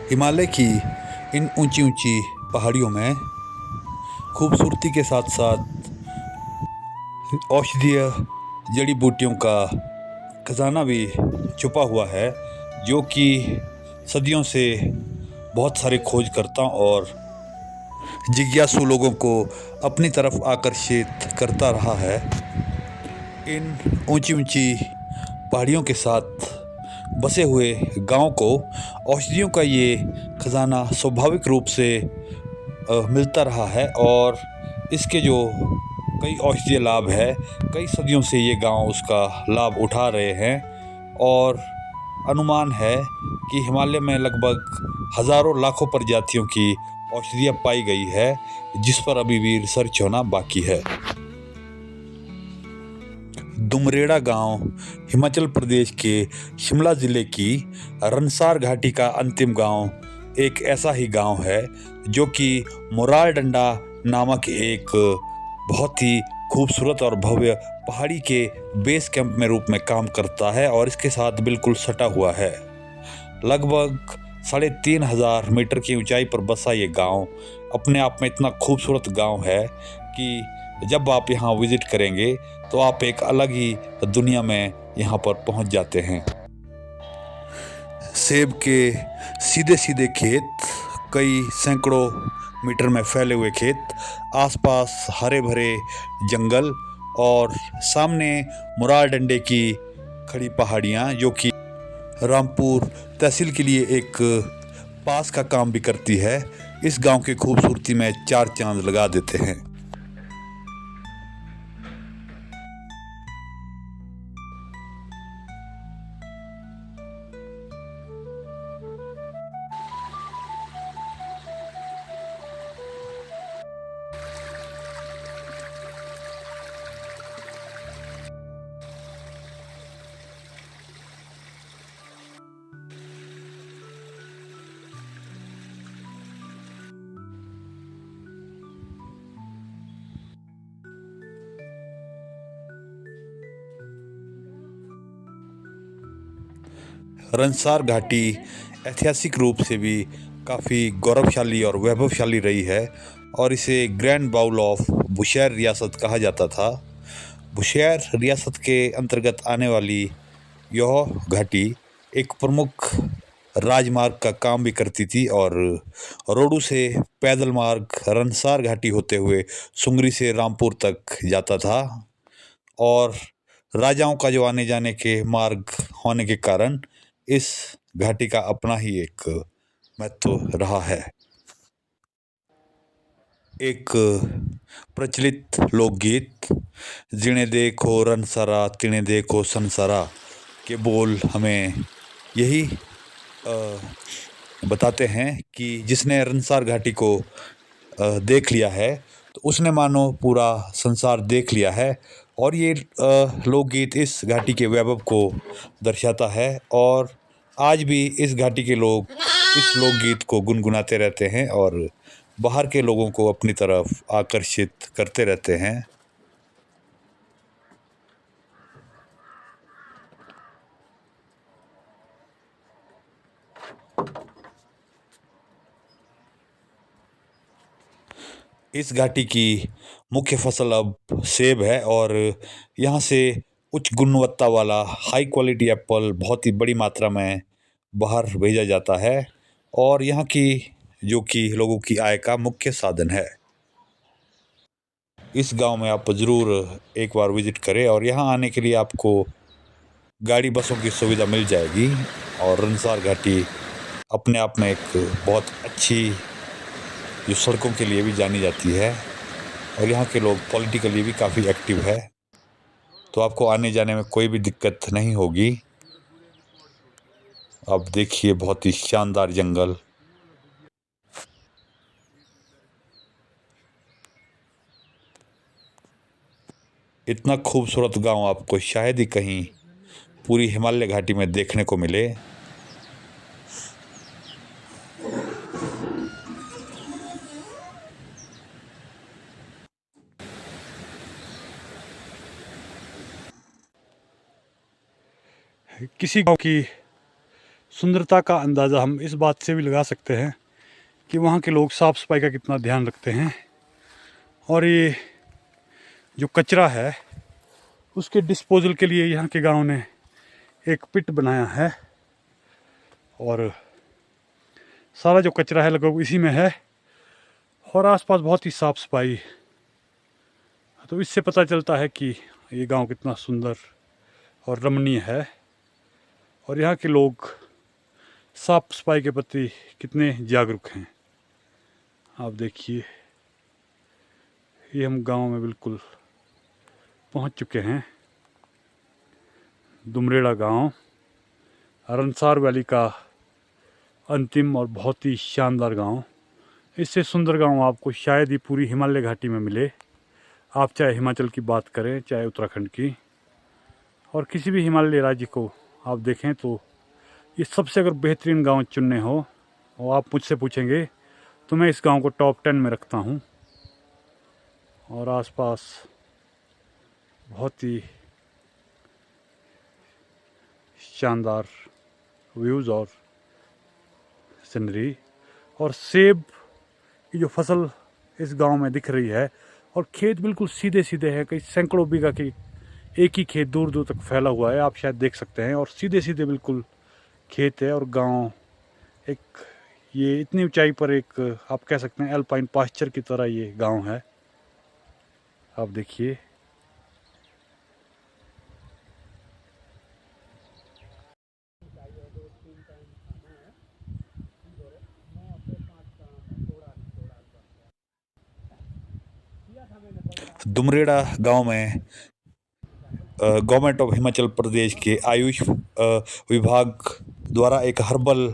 हिमालय की इन ऊंची ऊंची पहाड़ियों में खूबसूरती के साथ साथ औषधीय जड़ी बूटियों का खजाना भी छुपा हुआ है, जो कि सदियों से बहुत सारे खोजकर्ताओं और जिज्ञासु लोगों को अपनी तरफ आकर्षित करता रहा है। इन ऊंची ऊंची पहाड़ियों के साथ बसे हुए गांव को औषधियों का ये खजाना स्वाभाविक रूप से मिलता रहा है, और इसके जो कई औषधीय लाभ है, कई सदियों से ये गांव उसका लाभ उठा रहे हैं। और अनुमान है कि हिमालय में लगभग हज़ारों लाखों प्रजातियों की औषधियाँ पाई गई है, जिस पर अभी भी रिसर्च होना बाकी है। दुमरेड़ा गांव हिमाचल प्रदेश के शिमला ज़िले की रनसार घाटी का अंतिम गांव एक ऐसा ही गांव है जो कि मोराल डंडा नामक एक बहुत ही खूबसूरत और भव्य पहाड़ी के बेस कैंप में रूप में काम करता है, और इसके साथ बिल्कुल सटा हुआ है। लगभग 3,500 मीटर की ऊंचाई पर बसा ये गांव अपने आप में इतना खूबसूरत गांव है कि जब आप यहाँ विजिट करेंगे तो आप एक अलग ही दुनिया में यहाँ पर पहुँच जाते हैं। सेब के सीधे सीधे खेत, कई सैकड़ों मीटर में फैले हुए खेत, आसपास हरे भरे जंगल, और सामने मुरार डंडे की खड़ी पहाड़ियाँ जो कि रामपुर तहसील के लिए एक पास का काम भी करती है, इस गांव की खूबसूरती में चार चांद लगा देते हैं। रनसार घाटी ऐतिहासिक रूप से भी काफ़ी गौरवशाली और वैभवशाली रही है, और इसे ग्रैंड बाउल ऑफ बुशैर रियासत कहा जाता था। बुशैर रियासत के अंतर्गत आने वाली यह घाटी एक प्रमुख राजमार्ग का काम भी करती थी, और रोडू से पैदल मार्ग रनसार घाटी होते हुए सुंगरी से रामपुर तक जाता था। और राजाओं का जो आने जाने के मार्ग होने के कारण इस घाटी का अपना ही एक महत्व रहा है। एक प्रचलित लोकगीत जिणे देखो रनसारा तिणे देखो संसारा के बोल हमें यही बताते हैं कि जिसने रनसार घाटी को देख लिया है तो उसने मानो पूरा संसार देख लिया है। और ये लोकगीत इस घाटी के वैभव को दर्शाता है, और आज भी इस घाटी के लोग इस लोकगीत को गुनगुनाते रहते हैं और बाहर के लोगों को अपनी तरफ आकर्षित करते रहते हैं। इस घाटी की मुख्य फसल अब सेब है, और यहाँ से उच्च गुणवत्ता वाला हाई क्वालिटी एप्पल बहुत ही बड़ी मात्रा में बाहर भेजा जाता है, और यहाँ की जो कि लोगों की आय का मुख्य साधन है। इस गांव में आप ज़रूर एक बार विज़िट करें, और यहाँ आने के लिए आपको गाड़ी बसों की सुविधा मिल जाएगी। और रनसार घाटी अपने आप में एक बहुत अच्छी जो सड़कों के लिए भी जानी जाती है, और यहाँ के लोग पॉलिटिकली भी काफ़ी एक्टिव है, तो आपको आने जाने में कोई भी दिक्कत नहीं होगी। आप देखिए बहुत ही शानदार जंगल। इतना खूबसूरत गांव आपको शायद ही कहीं पूरी हिमालय घाटी में देखने को मिले। किसी गांव की सुंदरता का अंदाज़ा हम इस बात से भी लगा सकते हैं कि वहाँ के लोग साफ़ सफाई का कितना ध्यान रखते हैं। और ये जो कचरा है उसके डिस्पोजल के लिए यहाँ के गांव ने एक पिट बनाया है और सारा जो कचरा है लगभग इसी में है और आसपास बहुत ही साफ़ सफाई। तो इससे पता चलता है कि ये गांव कितना सुंदर और रमणीय है और यहाँ के लोग साफ सफाई के प्रति कितने जागरूक हैं। आप देखिए, ये हम गांव में बिल्कुल पहुंच चुके हैं। दुमरेड़ा गांव रनसार वैली का अंतिम और बहुत ही शानदार गांव। इससे सुंदर गांव आपको शायद ही पूरी हिमालय घाटी में मिले। आप चाहे हिमाचल की बात करें, चाहे उत्तराखंड की, और किसी भी हिमालय राज्य को आप देखें तो ये सबसे अगर बेहतरीन गांव चुनने हो और आप मुझसे पूछेंगे तो मैं इस गांव को टॉप 10 में रखता हूं। और आसपास बहुत ही शानदार व्यूज़ और सीनरी और सेब की जो फसल इस गांव में दिख रही है, और खेत बिल्कुल सीधे सीधे है, कई सैकड़ों बीघा की एक ही खेत दूर दूर तक फैला हुआ है, आप शायद देख सकते हैं। और सीधे सीधे बिल्कुल खेत है और गांव एक, ये इतनी ऊंचाई पर एक आप कह सकते हैं एल्पाइन पास्चर की तरह ये गांव है। आप देखिए, दुमरेड़ा गांव में गवर्नमेंट ऑफ हिमाचल प्रदेश के आयुष विभाग द्वारा एक हर्बल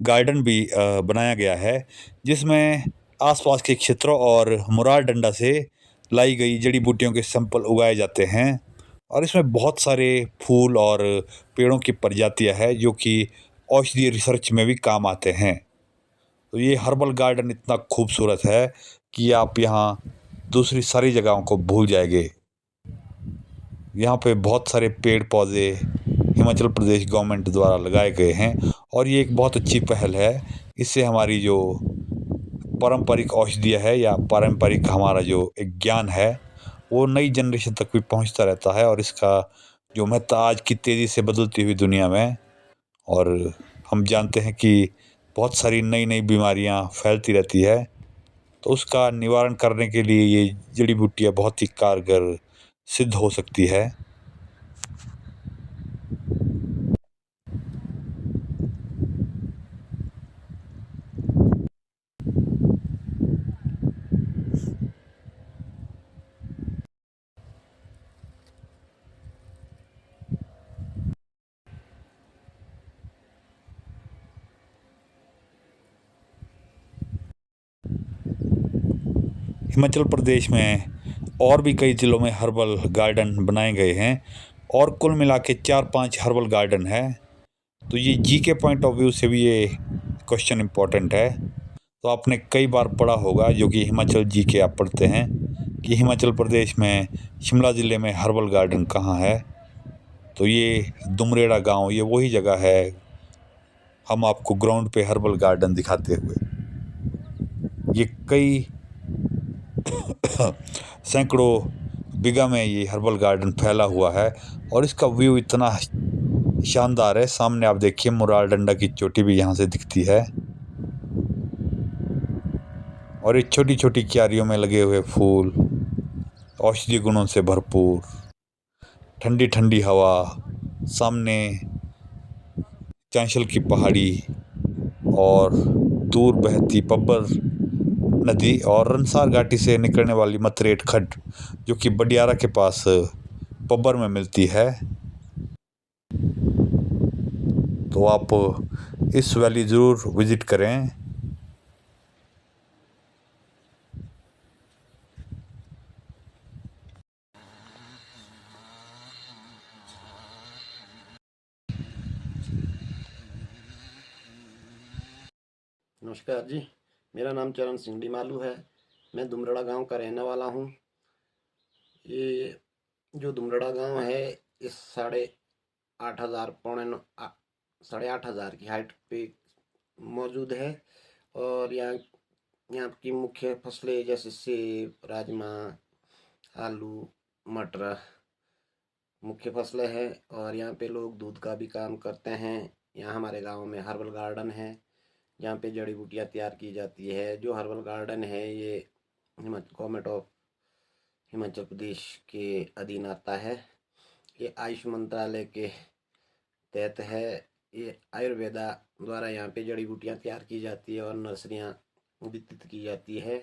गार्डन भी बनाया गया है, जिसमें आसपास के क्षेत्रों और मुरार डंडा से लाई गई जड़ी बूटियों के सैंपल उगाए जाते हैं। और इसमें बहुत सारे फूल और पेड़ों की प्रजातियां हैं जो कि औषधीय रिसर्च में भी काम आते हैं। तो ये हर्बल गार्डन इतना खूबसूरत है कि आप यहाँ दूसरी सारी जगहों को भूल जाएंगे। यहाँ पे बहुत सारे पेड़ पौधे हिमाचल प्रदेश गवर्नमेंट द्वारा लगाए गए हैं और ये एक बहुत अच्छी पहल है। इससे हमारी जो पारंपरिक औषधियाँ है या पारंपरिक हमारा जो एक ज्ञान है वो नई जनरेशन तक भी पहुंचता रहता है। और इसका जो महत्व आज की तेज़ी से बदलती हुई दुनिया में, और हम जानते हैं कि बहुत सारी नई नई बीमारियां फैलती रहती है, तो उसका निवारण करने के लिए ये जड़ी बूटियाँ बहुत ही कारगर सिद्ध हो सकती है। हिमाचल प्रदेश में और भी कई ज़िलों में हर्बल गार्डन बनाए गए हैं और कुल मिला के 4-5 हर्बल गार्डन है। तो ये जी के पॉइंट ऑफ व्यू से भी ये क्वेश्चन इम्पोर्टेंट है। तो आपने कई बार पढ़ा होगा, जो कि हिमाचल जी के आप पढ़ते हैं, कि हिमाचल प्रदेश में शिमला ज़िले में हर्बल गार्डन कहाँ है। तो ये दुमरेड़ा गांव, ये वही जगह है। हम आपको ग्राउंड पे हर्बल गार्डन दिखाते हुए, ये कई सैकड़ों बीघा में ये हर्बल गार्डन फैला हुआ है और इसका व्यू इतना शानदार है। सामने आप देखिए, मुरार डंडा की चोटी भी यहाँ से दिखती है और ये छोटी छोटी क्यारियों में लगे हुए फूल औषधीय गुणों से भरपूर, ठंडी ठंडी हवा, सामने चांशल की पहाड़ी और दूर बहती पब्बर नदी और रनसार घाटी से निकलने वाली मतरेट खड्ड, जो कि बडियारा के पास पब्बर में मिलती है। तो आप इस वैली ज़रूर विज़िट करें। नमस्कार जी, मेरा नाम चरण सिंह डिमालू है। मैं दुमरेड़ा गांव का रहने वाला हूं। ये जो दुमरेड़ा गांव है, इस 8,500 पौने 8,500 की हाइट पे मौजूद है। और यहाँ की मुख्य फसलें जैसे सेब, राजमा, आलू, मटर मुख्य फसलें हैं। और यहाँ पे लोग दूध का भी काम करते हैं। यहाँ हमारे गांव में हर्बल गार्डन है जहाँ पे जड़ी बूटियाँ तैयार की जाती है। जो हर्बल गार्डन है ये गवर्नमेंट ऑफ हिमाचल प्रदेश के अधीन आता है। ये आयुष मंत्रालय के तहत है। ये आयुर्वेदा द्वारा यहाँ पे जड़ी बूटियाँ तैयार की जाती है और नर्सरियाँ विकसित की जाती है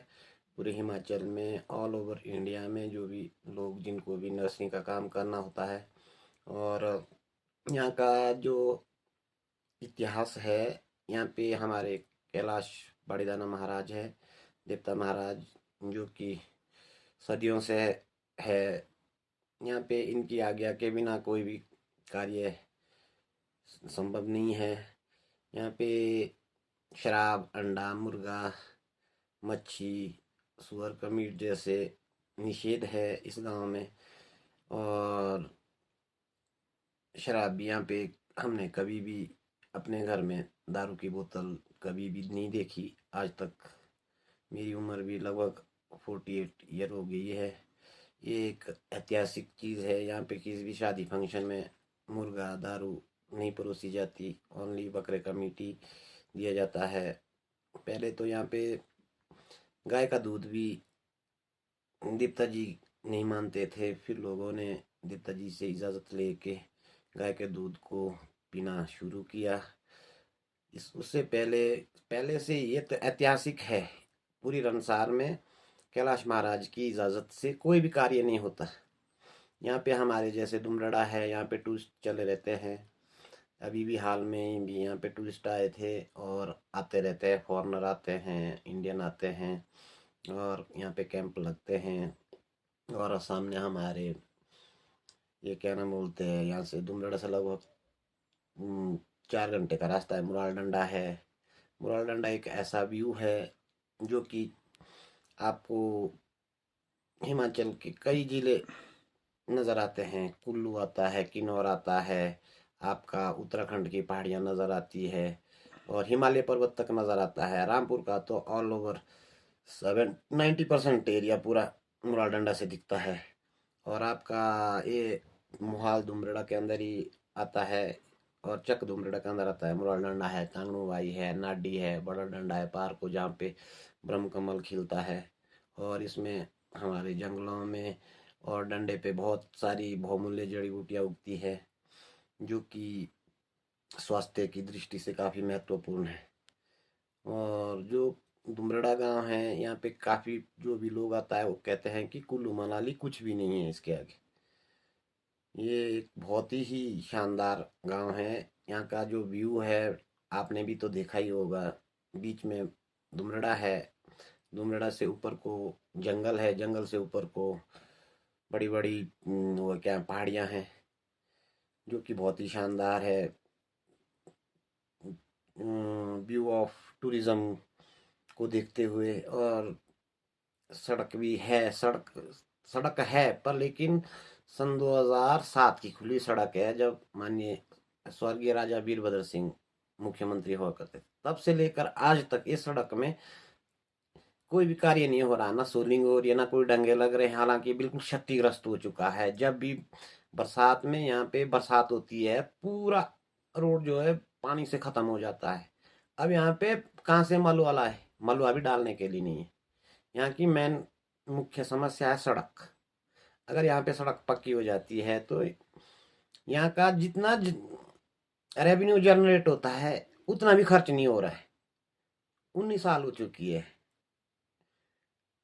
पूरे हिमाचल में, ऑल ओवर इंडिया में, जो भी लोग जिनको भी नर्सरी का काम करना होता है। और यहाँ का जो इतिहास है, यहाँ पे हमारे कैलाश बड़ीदाना महाराज है, देवता महाराज, जो कि सदियों से है। यहाँ पे इनकी आज्ञा के बिना कोई भी कार्य संभव नहीं है। यहाँ पे शराब, अंडा, मुर्गा, मच्छी, सुअर का मीट जैसे निषेध है इस गांव में। और शराब भी यहाँ पे हमने कभी भी अपने घर में दारू की बोतल कभी भी नहीं देखी आज तक। मेरी उम्र भी लगभग 48 ईयर हो गई है। ये एक ऐतिहासिक चीज़ है। यहाँ पे किसी भी शादी फंक्शन में मुर्गा, दारू नहीं परोसी जाती, ओनली बकरे का मीट ही दिया जाता है। पहले तो यहाँ पे गाय का दूध भी दीप्ता जी नहीं मानते थे, फिर लोगों ने दीप्ता जी से इजाज़त लेके गाय के दूध को पीना शुरू किया। उससे पहले से ये तो ऐतिहासिक है, पूरी रनसार में कैलाश महाराज की इजाज़त से कोई भी कार्य नहीं होता। यहाँ पे हमारे जैसे दुमरड़ा है, यहाँ पे टूरिस्ट चले रहते हैं। अभी भी हाल में भी यहाँ पे टूरिस्ट आए थे और आते रहते हैं, फॉरेनर आते हैं, इंडियन आते हैं और यहाँ पे कैंप लगते हैं। और सामने हमारे ये क्या नाम बोलते हैं, यहाँ से दुमरड़ा से लगभग 4 घंटे का रास्ता है, मुराल डंडा है। मुराल डंडा एक ऐसा व्यू है जो कि आपको हिमाचल के कई जिले नज़र आते हैं। कुल्लू आता है, किन्नौर आता है, आपका उत्तराखंड की पहाड़ियाँ नज़र आती है और हिमालय पर्वत तक नज़र आता है। रामपुर का तो ऑल ओवर 90% एरिया पूरा मुराल डंडा से दिखता है। और आपका ये मोहाल दुमरेड़ा के अंदर ही आता है और चक दुमरेड़ा के अंदर आता है। मुराल डंडा है, कांगनूवाई है, नाडी है, बड़ा डंडा है, पार्क को जहाँ पे ब्रह्म कमल खिलता है। और इसमें हमारे जंगलों में और डंडे पे बहुत सारी बहुमूल्य जड़ी बूटियाँ उगती है जो कि स्वास्थ्य की दृष्टि से काफ़ी महत्वपूर्ण है। और जो दुमरेड़ा गांव है, यहाँ पे काफ़ी जो भी लोग आता है वो कहते हैं कि कुल्लू मनाली कुछ भी नहीं है इसके आगे। ये एक बहुत ही शानदार गांव है। यहाँ का जो व्यू है आपने भी तो देखा ही होगा। बीच में दुमरेड़ा है, दुमरेड़ा से ऊपर को जंगल है, जंगल से ऊपर को बड़ी बड़ी वो क्या पहाड़ियाँ हैं जो कि बहुत ही शानदार है। व्यू ऑफ टूरिज्म को देखते हुए। और सड़क भी है, सड़क है पर लेकिन सन 2007 की खुली सड़क है, जब माननीय स्वर्गीय राजा वीरभद्र सिंह मुख्यमंत्री हुआ करते थे। तब से लेकर आज तक इस सड़क में कोई भी कार्य नहीं हो रहा, ना सोलिंग हो रही है, ना कोई डंगे लग रहे हैं। हालांकि बिल्कुल क्षतिग्रस्त हो चुका है। जब भी बरसात में यहाँ पे बरसात होती है, पूरा रोड जो है पानी से खत्म हो जाता है। अब यहाँ पे कहाँ से मलुआ है, मलुआ भी डालने के लिए नहीं है। यहाँ की मेन मुख्य समस्या है सड़क। अगर यहाँ पे सड़क पक्की हो जाती है तो यहाँ का जितना रेवेन्यू जनरेट होता है उतना भी खर्च नहीं हो रहा है। 19 साल हो चुकी है।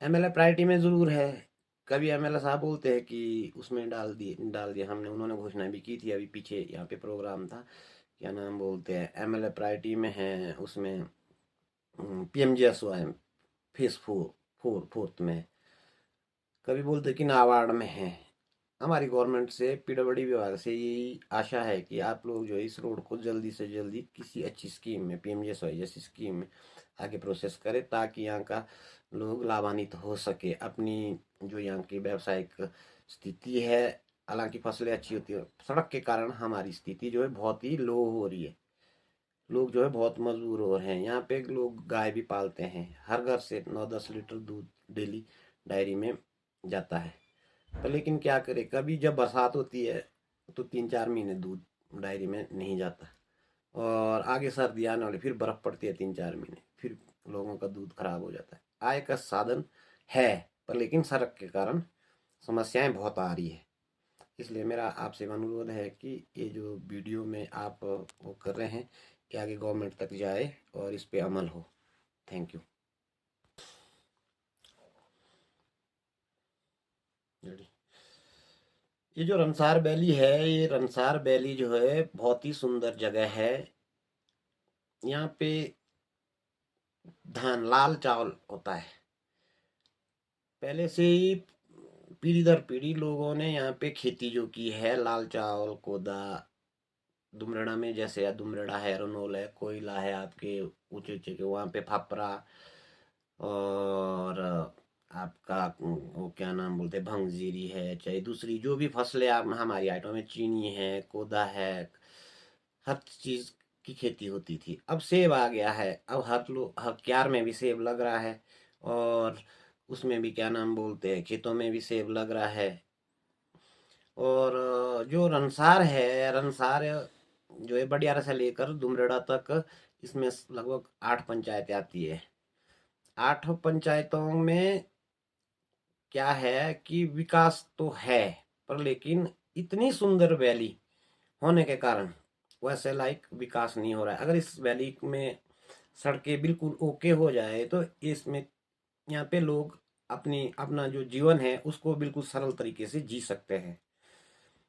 एमएलए प्रायोरिटी में ज़रूर है। कभी एमएलए साहब बोलते हैं कि उसमें डाल दिए हमने, उन्होंने घोषणा भी की थी। अभी पीछे यहाँ पे प्रोग्राम था, क्या नाम बोलते हैं, एमएलए प्रायोरिटी में है, उसमें PMGSY फेस 4 में। कभी बोलते कि नाबार्ड में है। हमारी गवर्नमेंट से, PWD विभाग से यही आशा है कि आप लोग जो इस रोड को जल्दी से जल्दी किसी अच्छी स्कीम में, PMGSY जैसी स्कीम में आगे प्रोसेस करें ताकि यहाँ का लोग लाभान्वित हो सके। अपनी जो यहाँ की व्यावसायिक स्थिति है, हालांकि फसलें अच्छी होती है, सड़क के कारण हमारी स्थिति जो है बहुत ही लो हो रही है। लोग जो है बहुत मजबूर हो रहे हैं। यहाँ पे लोग गाय भी पालते हैं, हर घर से 9-10 लीटर दूध डेली डायरी में जाता है। पर लेकिन क्या करे, कभी जब बरसात होती है तो 3-4 महीने दूध डायरी में नहीं जाता, और आगे सर्दी आने वाली, फिर बर्फ़ पड़ती है 3-4 महीने, फिर लोगों का दूध खराब हो जाता है। आय का साधन है, पर लेकिन सड़क के कारण समस्याएं बहुत आ रही है। इसलिए मेरा आपसे अनुरोध है कि ये जो वीडियो में आप वो कर रहे हैं, कि आगे गवर्नमेंट तक जाए और इस पे अमल हो। Thank you. ये जो रमसार वैली है, ये रमसार वैली जो है बहुत ही सुंदर जगह है। यहाँ पे धान, लाल चावल होता है। पहले से ही पीढ़ी दर पीढ़ी लोगों ने यहाँ पे खेती जो की है, लाल चावल, कोदा, दुमरेड़ा में जैसे दुमरेड़ा है, रनोल है, कोयला है, आपके ऊंचे ऊंचे के वहाँ पे फापरा, और आपका वो क्या नाम बोलते हैं, भंगजीरी है, चाहे दूसरी जो भी फसलें आप हमारी आइटम में, चीनी है, कोदा है, हर चीज़ की खेती होती थी। अब सेब आ गया है, अब हर क्यार में भी सेब लग रहा है, और उसमें भी क्या नाम बोलते हैं, खेतों में भी सेब लग रहा है। और जो रनसार है, रनसार जो है बडियारा से लेकर दुमरेड़ा तक, इसमें लगभग 8 पंचायतें आती है। 8 पंचायतों में क्या है कि विकास तो है, पर लेकिन इतनी सुंदर वैली होने के कारण वैसे लाइक विकास नहीं हो रहा है। अगर इस वैली में सड़कें बिल्कुल ओके हो जाए तो इसमें यहाँ पे लोग अपना जो जीवन है उसको बिल्कुल सरल तरीके से जी सकते हैं।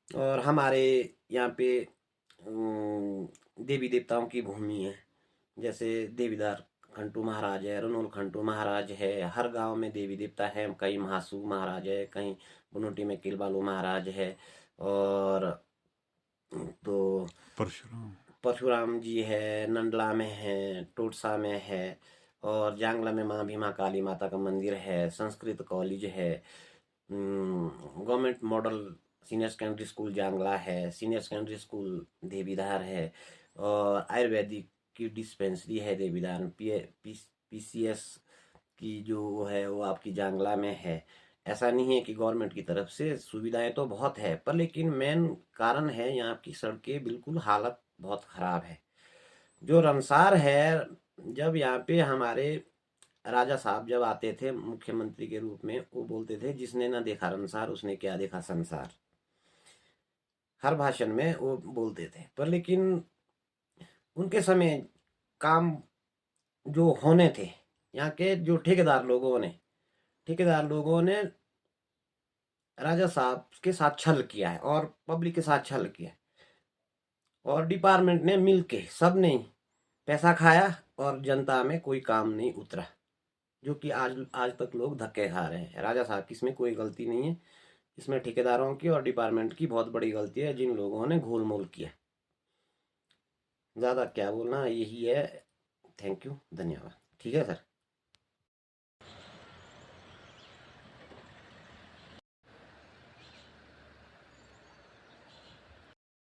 और हमारे यहाँ पे देवी देवताओं की भूमि है, जैसे देवीदार खंटू महाराज है, रनोल खंटू महाराज है, हर गांव में देवी देवता है। कहीं महासू महाराज है, कहीं बुनोटी में किलबालू महाराज है, और तो परशुराम। परशुराम जी है, नंडला में है, टोटसा में है, और जांगला में माँ भीमा काली माता का मंदिर है, संस्कृत कॉलेज है, government model senior secondary school Jangla है, सीनियर सेकेंडरी स्कूल देवीदार है, और आयुर्वेदिक की डिस्पेंसरी है देवीदार। पीसीएस की जो वो है वो आपकी जांगला में है। ऐसा नहीं है कि गवर्नमेंट की तरफ से सुविधाएं तो बहुत है, पर लेकिन मेन कारण है यहाँ की सड़कें बिल्कुल हालत बहुत ख़राब है। जो रमसार है, जब यहाँ पे हमारे राजा साहब जब आते थे मुख्यमंत्री के रूप में, वो बोलते थे जिसने ना देखा रमसार उसने क्या देखा संसार। हर भाषण में वो बोलते थे, पर लेकिन उनके समय काम जो होने थे, यहाँ के जो ठेकेदार लोगों ने राजा साहब के साथ छल किया है और पब्लिक के साथ छल किया है, और डिपार्टमेंट ने मिलके सब ने पैसा खाया और जनता में कोई काम नहीं उतरा, जो कि आज आज तक लोग धक्के खा रहे हैं। राजा साहब की इसमें कोई गलती नहीं है, इसमें ठेकेदारों की और डिपार्टमेंट की बहुत बड़ी गलती है, जिन लोगों ने घोल मोल किया। ज़्यादा क्या बोलना, यही है। थैंक यू, धन्यवाद। ठीक है सर।